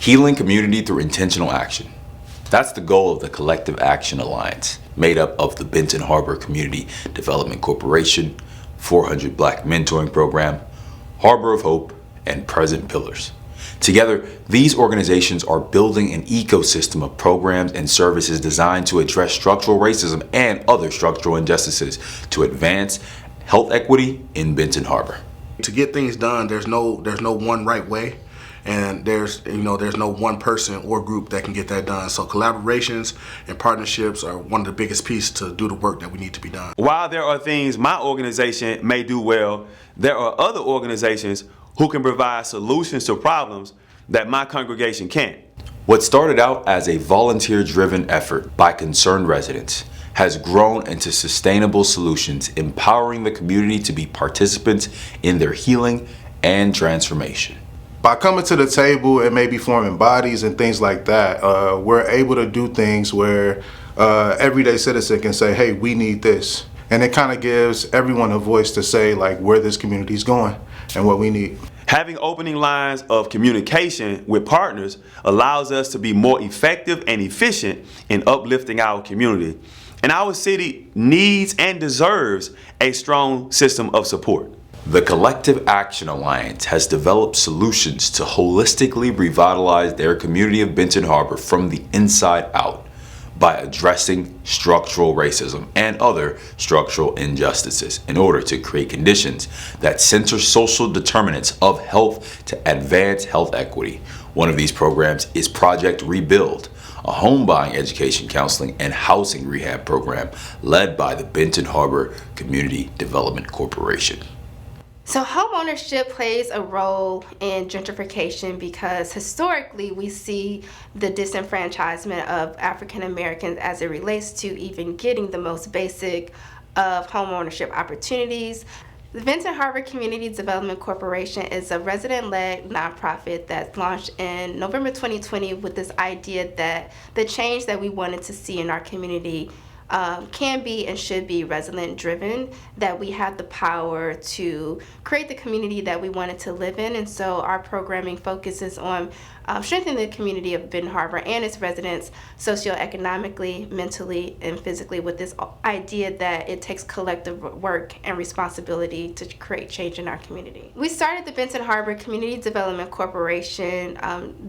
Healing community through intentional action. That's the goal of the Collective Action Alliance, made up of the Benton Harbor Community Development Corporation, 400 Black Mentoring Program, Harbor of Hope, and Present Pillars. Together, these organizations are building an ecosystem of programs and services designed to address structural racism and other structural injustices to advance health equity in Benton Harbor. To get things done, there's no one right way. And there's no one person or group that can get that done. So collaborations and partnerships are one of the biggest pieces to do the work that we need to be done. While there are things my organization may do well, there are other organizations who can provide solutions to problems that my congregation can't. What started out as a volunteer-driven effort by concerned residents has grown into sustainable solutions, empowering the community to be participants in their healing and transformation. By coming to the table and maybe forming bodies and things like that, we're able to do things where everyday citizen can say, hey, we need this. And it kind of gives everyone a voice to say like where this community is going and what we need. Having opening lines of communication with partners allows us to be more effective and efficient in uplifting our community. And our city needs and deserves a strong system of support. The Collective Action Alliance has developed solutions to holistically revitalize their community of Benton Harbor from the inside out by addressing structural racism and other structural injustices in order to create conditions that center social determinants of health to advance health equity. One of these programs is Project Rebuild, a home buying education, counseling, and housing rehab program led by the Benton Harbor Community Development Corporation. So home ownership plays a role in gentrification because historically we see the disenfranchisement of African Americans as it relates to even getting the most basic of home ownership opportunities. The Benton Harbor Community Development Corporation is a resident-led nonprofit that launched in November 2020 with this idea that the change that we wanted to see in our community can be and should be resident-driven, that we have the power to create the community that we wanted to live in. And so our programming focuses on strengthening the community of Benton Harbor and its residents socioeconomically, mentally, and physically, with this idea that it takes collective work and responsibility to create change in our community. We started the Benton Harbor Community Development Corporation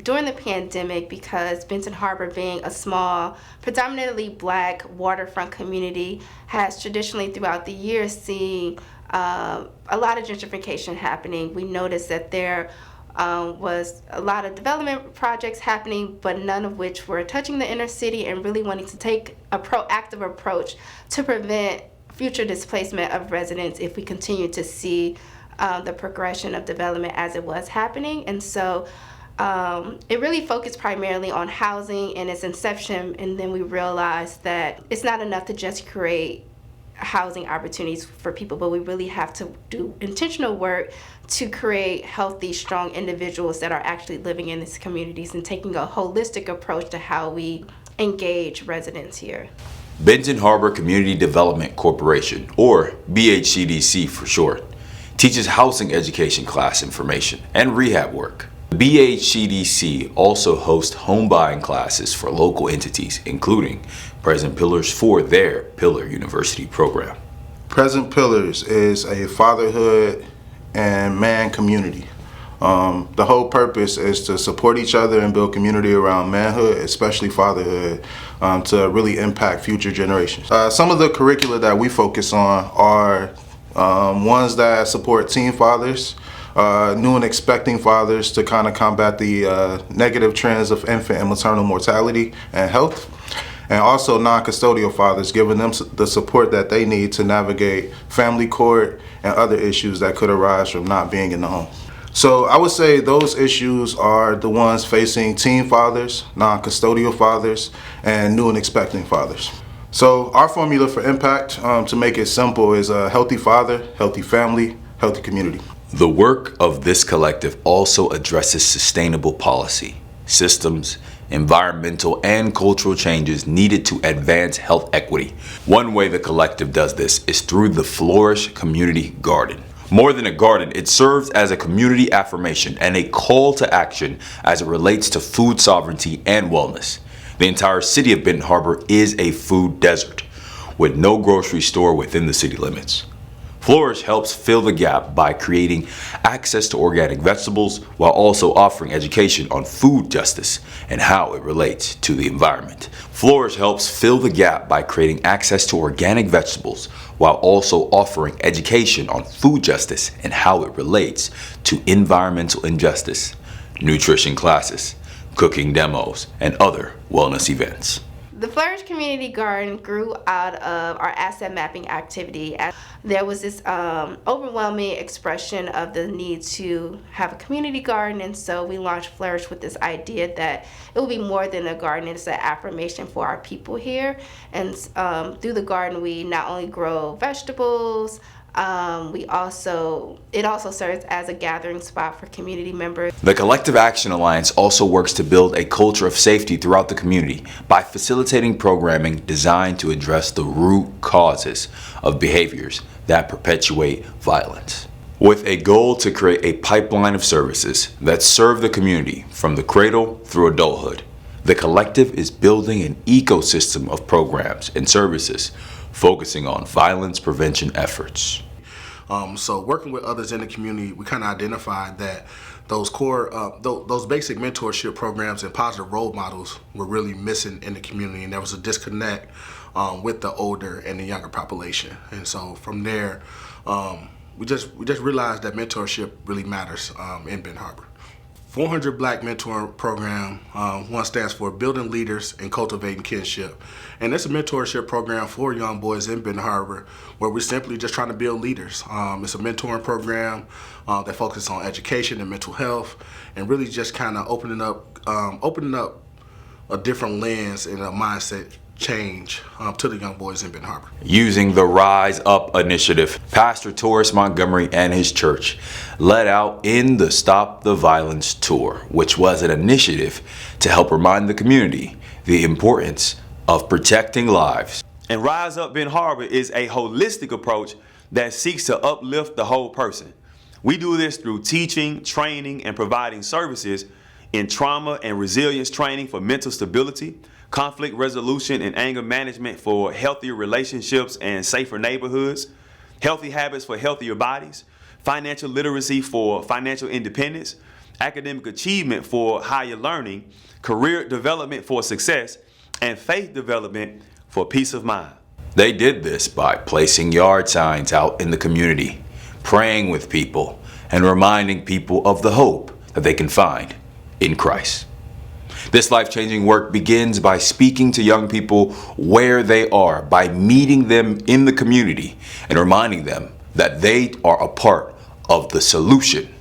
during the pandemic because Benton Harbor, being a small, predominantly Black waterfront community, has traditionally throughout the years seen a lot of gentrification happening. We noticed that there was a lot of development projects happening, but none of which were touching the inner city and really wanting to take a proactive approach to prevent future displacement of residents if we continue to see the progression of development as it was happening. And so it really focused primarily on housing in its inception, and then we realized that it's not enough to just create housing opportunities for people, but we really have to do intentional work to create healthy, strong individuals that are actually living in these communities and taking a holistic approach to how we engage residents here. Benton Harbor Community Development Corporation, or BHCDC for short, teaches housing education class information and rehab work. The BHCDC also hosts home buying classes for local entities, including Present Pillars for their Pillar University program. Present Pillars is a fatherhood and man community. The whole purpose is to support each other and build community around manhood, especially fatherhood, to really impact future generations. Some of the curricula that we focus on are ones that support teen fathers, new and expecting fathers to kind of combat the negative trends of infant and maternal mortality and health, and also non-custodial fathers, giving them the support that they need to navigate family court and other issues that could arise from not being in the home. So I would say those issues are the ones facing teen fathers, non-custodial fathers, and new and expecting fathers. So our formula for impact, to make it simple, is a healthy father, healthy family, healthy community. The work of this collective also addresses sustainable policy, systems, environmental and cultural changes needed to advance health equity. One way the collective does this is through the Flourish Community Garden, More than a garden, it serves as a community affirmation and a call to action as it relates to food sovereignty and wellness. The entire city of Benton Harbor is a food desert, with no grocery store within the city limits. Flourish helps fill the gap by creating access to organic vegetables while also offering education on food justice and how it relates to the environment. Flourish helps fill the gap by creating access to organic vegetables while also offering education on food justice and how it relates to environmental injustice, nutrition classes, cooking demos, and other wellness events. The Flourish Community Garden grew out of our asset mapping activity. There was this overwhelming expression of the need to have a community garden, and so we launched Flourish with this idea that it will be more than a garden. It's an affirmation for our people here. And through the garden, we not only grow vegetables, it also serves as a gathering spot for community members. The Collective Action Alliance also works to build a culture of safety throughout the community by facilitating programming designed to address the root causes of behaviors that perpetuate violence. With a goal to create a pipeline of services that serve the community from the cradle through adulthood, the Collective is building an ecosystem of programs and services focusing on violence prevention efforts. So working with others in the community, we kind of identified that those those basic mentorship programs and positive role models were really missing in the community, and there was a disconnect with the older and the younger population. And so from there, we just realized that mentorship really matters in Benton Harbor. 400 Black Mentor Program, one stands for Building Leaders and Cultivating Kinship. And it's a mentorship program for young boys in Benton Harbor where we're simply just trying to build leaders. It's a mentoring program that focuses on education and mental health and really just kind of opening up a different lens and a mindset change to the young boys in Benton Harbor. Using the Rise Up initiative, Pastor Torres Montgomery and his church led out in the Stop the Violence Tour, which was an initiative to help remind the community the importance of protecting lives. And Rise Up Benton Harbor is a holistic approach that seeks to uplift the whole person. We do this through teaching, training, and providing services in trauma and resilience training for mental stability, conflict resolution and anger management for healthier relationships and safer neighborhoods, healthy habits for healthier bodies, financial literacy for financial independence, academic achievement for higher learning, career development for success, and faith development for peace of mind. They did this by placing yard signs out in the community, praying with people, and reminding people of the hope that they can find in Christ. This life-changing work begins by speaking to young people where they are, by meeting them in the community and reminding them that they are a part of the solution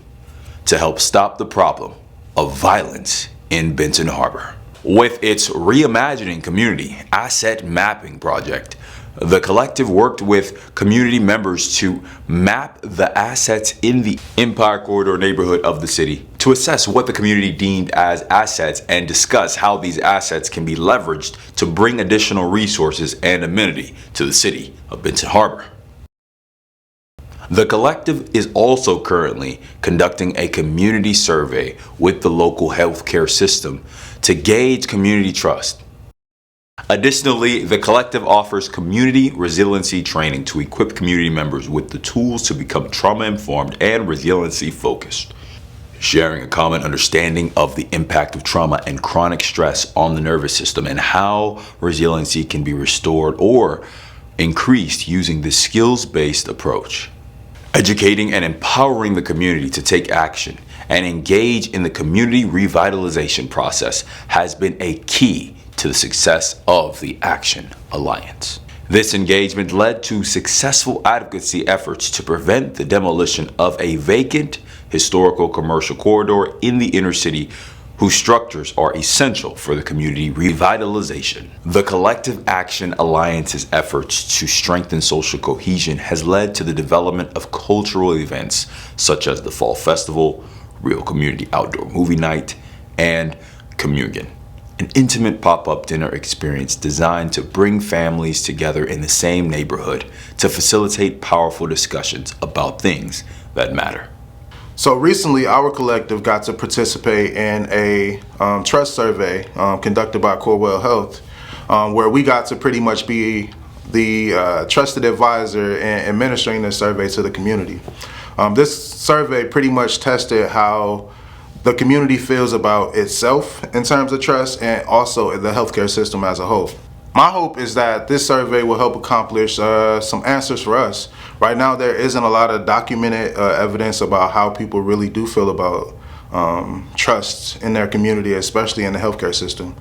to help stop the problem of violence in Benton Harbor. With its Reimagining Community Asset Mapping Project, the collective worked with community members to map the assets in the Empire Corridor neighborhood of the city to assess what the community deemed as assets and discuss how these assets can be leveraged to bring additional resources and amenity to the city of Benton Harbor. The collective is also currently conducting a community survey with the local healthcare system to gauge community trust. Additionally, the collective offers community resiliency training to equip community members with the tools to become trauma-informed and resiliency-focused. Sharing a common understanding of the impact of trauma and chronic stress on the nervous system and how resiliency can be restored or increased using this skills-based approach. Educating and empowering the community to take action and engage in the community revitalization process has been a key to the success of the Action Alliance. This engagement led to successful advocacy efforts to prevent the demolition of a vacant historical commercial corridor in the inner city whose structures are essential for the community revitalization. The Collective Action Alliance's efforts to strengthen social cohesion has led to the development of cultural events such as the Fall Festival, Real Community Outdoor Movie Night, and Communion. an intimate pop-up dinner experience designed to bring families together in the same neighborhood to facilitate powerful discussions about things that matter. So recently, our collective got to participate in a trust survey conducted by Corewell Health, where we got to pretty much be the trusted advisor in administering this survey to the community. This survey pretty much tested how the community feels about itself in terms of trust and also the healthcare system as a whole. My hope is that this survey will help accomplish some answers for us. Right now, there isn't a lot of documented evidence about how people really do feel about trust in their community, especially in the healthcare system.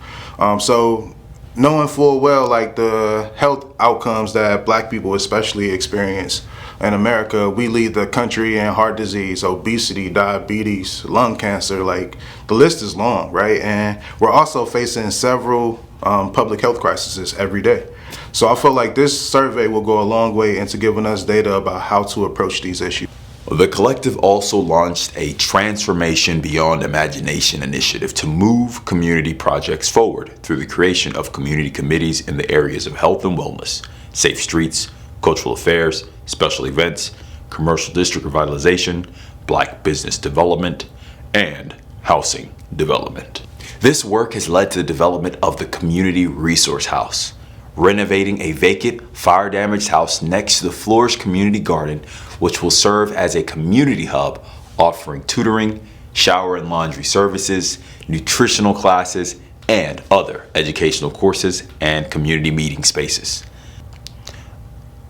So knowing full well like the health outcomes that Black people especially experience in America, we lead the country in heart disease, obesity, diabetes, lung cancer, like the list is long, right? And we're also facing several public health crises every day. So I feel like this survey will go a long way into giving us data about how to approach these issues. The collective also launched a Transformation Beyond Imagination initiative to move community projects forward through the creation of community committees in the areas of health and wellness, safe streets, cultural affairs, special events, commercial district revitalization, Black business development, and housing development. This work has led to the development of the Community Resource House, renovating a vacant, fire-damaged house next to the Flourish Community Garden, which will serve as a community hub offering tutoring, shower and laundry services, nutritional classes, and other educational courses and community meeting spaces.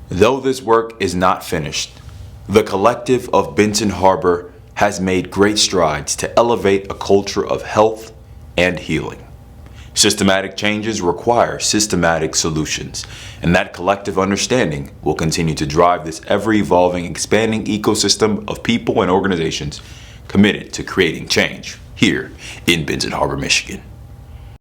Though this work is not finished, the collective of Benton Harbor has made great strides to elevate a culture of health and healing. Systematic changes require systematic solutions, and that collective understanding will continue to drive this ever-evolving, expanding ecosystem of people and organizations committed to creating change here in Benton Harbor, Michigan.